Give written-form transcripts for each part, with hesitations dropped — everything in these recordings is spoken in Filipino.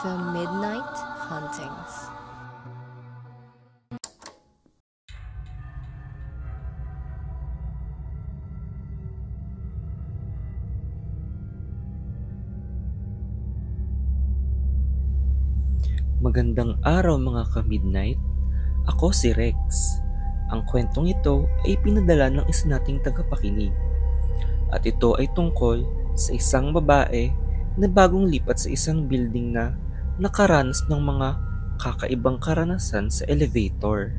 The Midnight Hauntings. Magandang araw mga ka-midnight. Ako si Rex. Ang kwentong ito ay pinadala ng isa nating tagapakinig. At ito ay tungkol sa isang babae na bagong lipat sa isang building na nakaranas ng mga kakaibang karanasan sa elevator.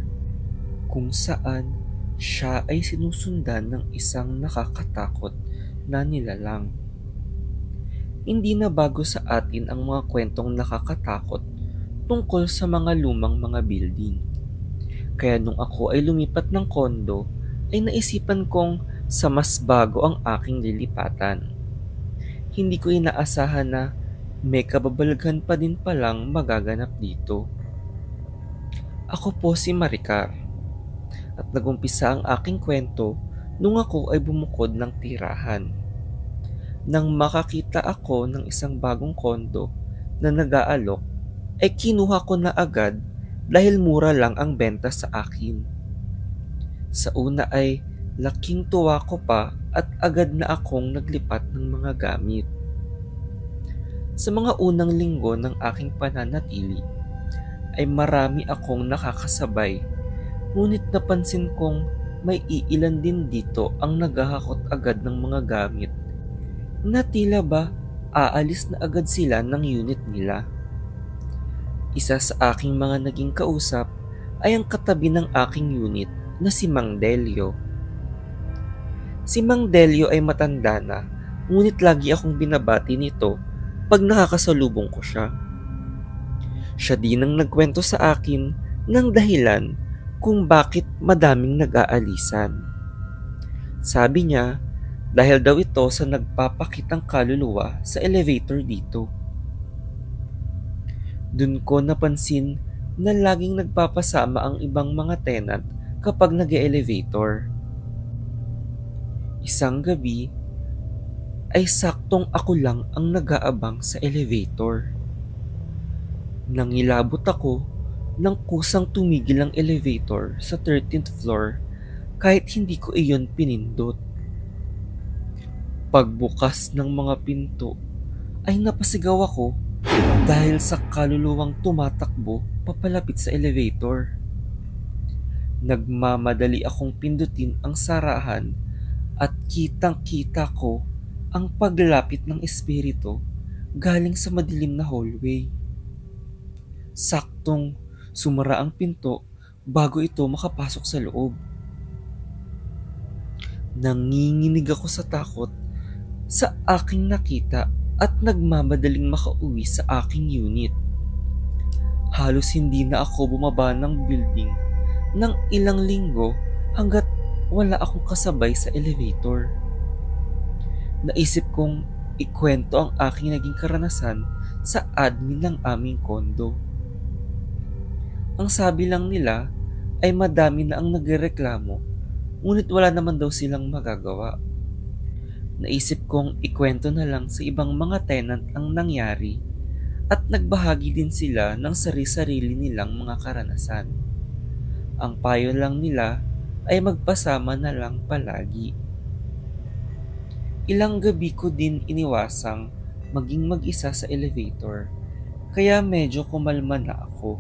Kung saan siya ay sinusundan ng isang nakakatakot na nilalang. Hindi na bago sa atin ang mga kwentong nakakatakot tungkol sa mga lumang mga building. Kaya nung ako ay lumipat ng kondo, ay naisipan kong sa mas bago ang aking lilipatan. Hindi ko inaasahan na may kababalaghan pa din palang magaganap dito. Ako po si Maricar, at nagumpisa ang aking kwento nung ako ay bumukod ng tirahan. Nang makakita ako ng isang bagong kondo na nag-aalok, ay kinuha ko na agad dahil mura lang ang benta sa akin. Sa una ay laking tuwa ko pa at agad na akong naglipat ng mga gamit. Sa mga unang linggo ng aking pananatili ay marami akong nakakasabay, ngunit napansin kong may iilan din dito ang naghahakot agad ng mga gamit na tila ba aalis na agad sila ng unit nila. Isa sa aking mga naging kausap ay ang katabi ng aking unit na si Mang Delio. Si Mang Delio ay matanda na, ngunit lagi akong binabati nito pag nakakasalubong ko siya. Siya din ang nagkwento sa akin ng dahilan kung bakit madaming nag-aalisan. Sabi niya, dahil daw ito sa nagpapakitang kaluluwa sa elevator dito. Dun ko napansin na laging nagpapasama ang ibang mga tenant kapag nag-elevator. Isang gabi ay saktong ako lang ang nag-aabang sa elevator. Nangilabot ako nang kusang tumigil ang elevator sa 13th floor kahit hindi ko iyon pinindot. Pagbukas ng mga pinto ay napasigaw ako dahil sa kaluluwang tumatakbo papalapit sa elevator. Nagmamadali akong pindutin ang sarahan at kitang-kita ko ang paglapit ng espiritu galing sa madilim na hallway. Saktong sumara ang pinto bago ito makapasok sa loob. Nanginginig ako sa takot sa aking nakita at nagmamadaling makauwi sa aking unit. Halos hindi na ako bumaba ng building ng ilang linggo hanggat wala akong kasabay sa elevator. Naisip kong ikwento ang aking naging karanasan sa admin ng aming kondo. Ang sabi lang nila ay madami na ang nagrereklamo, ngunit wala naman daw silang magagawa. Naisip kong ikwento na lang sa ibang mga tenant ang nangyari at nagbahagi din sila ng sarili-sarili nilang mga karanasan. Ang payo lang nila ay magpasama na lang palagi. Ilang gabi ko din iniwasang maging mag-isa sa elevator, kaya medyo kumalma na ako.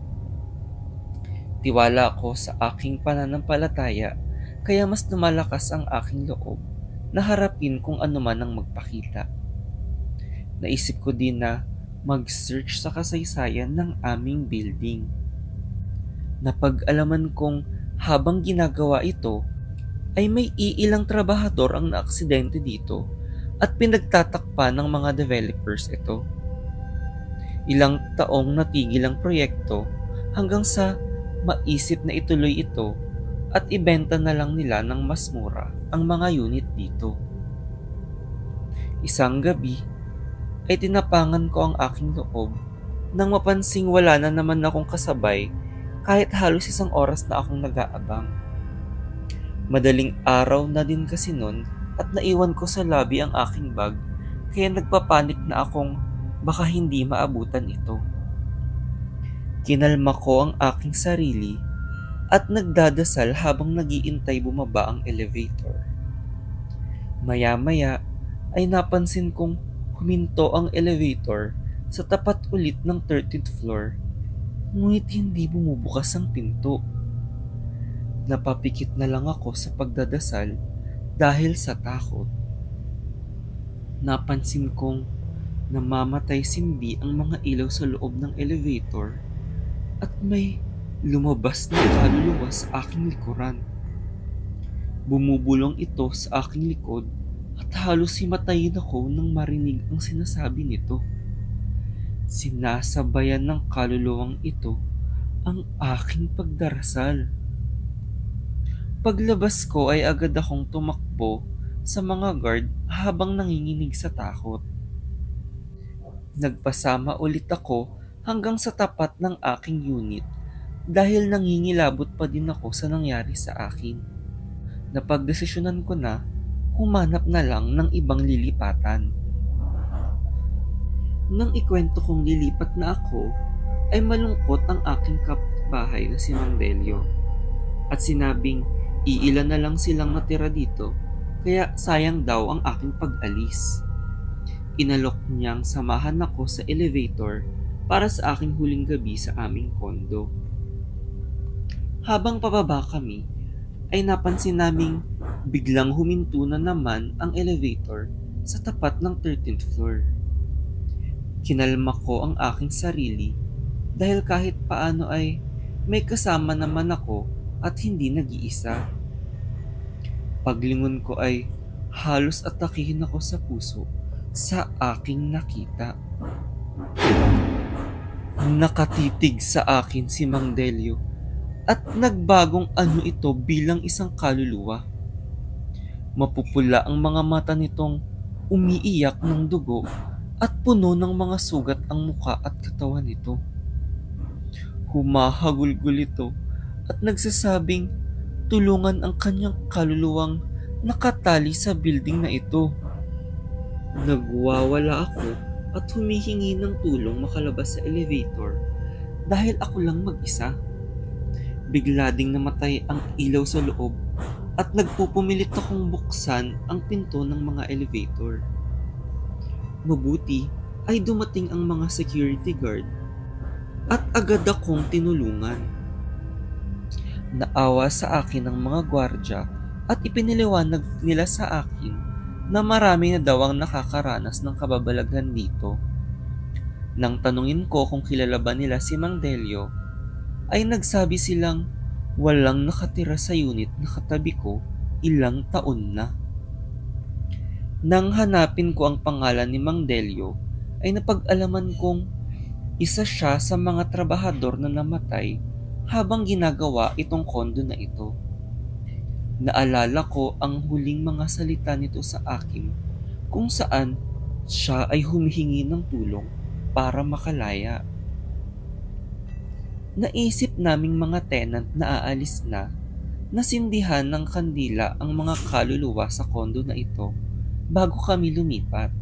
Tiwala ako sa aking pananampalataya, kaya mas lumalakas ang aking loob na harapin kung ano man ang magpakita. Naisip ko din na mag-search sa kasaysayan ng aming building. Napag-alaman kong habang ginagawa ito, ay may iilang trabahador ang naaksidente dito at pinagtatakpa ng mga developers ito. Ilang taong natigil ang proyekto hanggang sa maisip na ituloy ito at ibenta na lang nila ng mas mura ang mga unit dito. Isang gabi ay tinapangan ko ang aking loob nang mapansing wala na naman akong kasabay kahit halos isang oras na akong nag-aabang. Madaling araw na din kasi nun at naiwan ko sa lobby ang aking bag kaya nagpapanik na akong baka hindi maabutan ito. Kinalma ko ang aking sarili at nagdadasal habang nagiintay bumaba ang elevator. Maya-maya ay napansin kong huminto ang elevator sa tapat ulit ng 13th floor, ngunit hindi bumubukas ang pinto. Napapikit na lang ako sa pagdadasal dahil sa takot. Napansin kong namamatay sindi ang mga ilaw sa loob ng elevator at may lumabas na kaluluwa sa aking likuran. Bumubulong ito sa aking likod at halos himatayin ako nang marinig ang sinasabi nito. Sinasabayan ng kaluluwang ito ang aking pagdarasal. Paglabas ko ay agad akong tumakbo sa mga guard habang nanginginig sa takot. Nagpasama ulit ako hanggang sa tapat ng aking unit dahil nangingilabot pa din ako sa nangyari sa akin. Napagdesisyonan ko na humanap na lang ng ibang lilipatan. Nang ikwento kong lilipat na ako, ay malungkot ang aking kapitbahay na si Mang Delio at sinabing iilan na lang silang natira dito kaya sayang daw ang aking pag-alis. Inalok niyang samahan ako sa elevator para sa aking huling gabi sa aming kondo. Habang pababa kami, ay napansin naming biglang huminto na naman ang elevator sa tapat ng 13th floor. Kinalma ko ang aking sarili dahil kahit paano ay may kasama naman ako at hindi nag-iisa. Paglingon ko ay halos atakihin ako sa puso sa aking nakita. Nakatitig sa akin si Mang Delio at nagbagong ano ito bilang isang kaluluwa. Mapupula ang mga mata nitong umiiyak ng dugo at puno ng mga sugat ang muka at katawan nito. Humahagulgol ito at nagsasabing tulungan ang kanyang kaluluwang nakatali sa building na ito. Nagwawala ako at humihingi ng tulong makalabas sa elevator dahil ako lang mag-isa. Bigla ding namatay ang ilaw sa loob at nagpupumilit akong buksan ang pinto ng mga elevator. Mabuti ay dumating ang mga security guard at agad akong tinulungan. Naawa sa akin ang mga gwardya at ipiniliwanag nila sa akin na marami na daw ang nakakaranas ng kababalaghan dito. Nang tanungin ko kung kilala ba nila si Mang Delio, ay nagsabi silang walang nakatira sa unit na katabi ko ilang taon na. Nang hanapin ko ang pangalan ni Mang Delio, ay napag-alaman kong isa siya sa mga trabahador na namatay habang ginagawa itong kondo na ito. Naalala ko ang huling mga salita nito sa akin kung saan siya ay humihingi ng tulong para makalaya. Naisip naming mga tenant na aalis na, nasindihan ng kandila ang mga kaluluwa sa kondo na ito bago kami lumipat.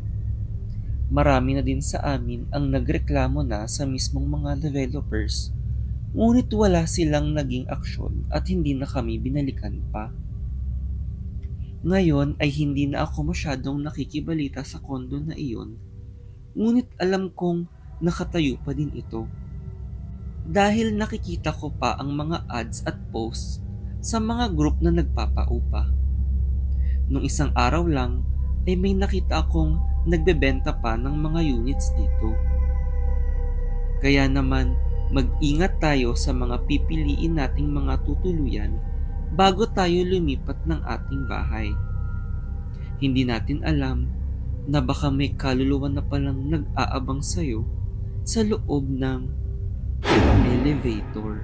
Marami na din sa amin ang nagreklamo na sa mismong mga developers, ngunit wala silang naging aksyon at hindi na kami binalikan pa. Ngayon ay hindi na ako masyadong nakikibalita sa kondo na iyon, ngunit alam kong nakatayo pa din ito. Dahil nakikita ko pa ang mga ads at posts sa mga group na nagpapaupa. Nung isang araw lang ay may nakita akong nagbebenta pa ng mga units dito. Kaya naman mag-ingat tayo sa mga pipiliin nating mga tutuluyan bago tayo lumipat ng ating bahay. Hindi natin alam na baka may kaluluwa na palang nag-aabang sa'yo sa loob ng elevator.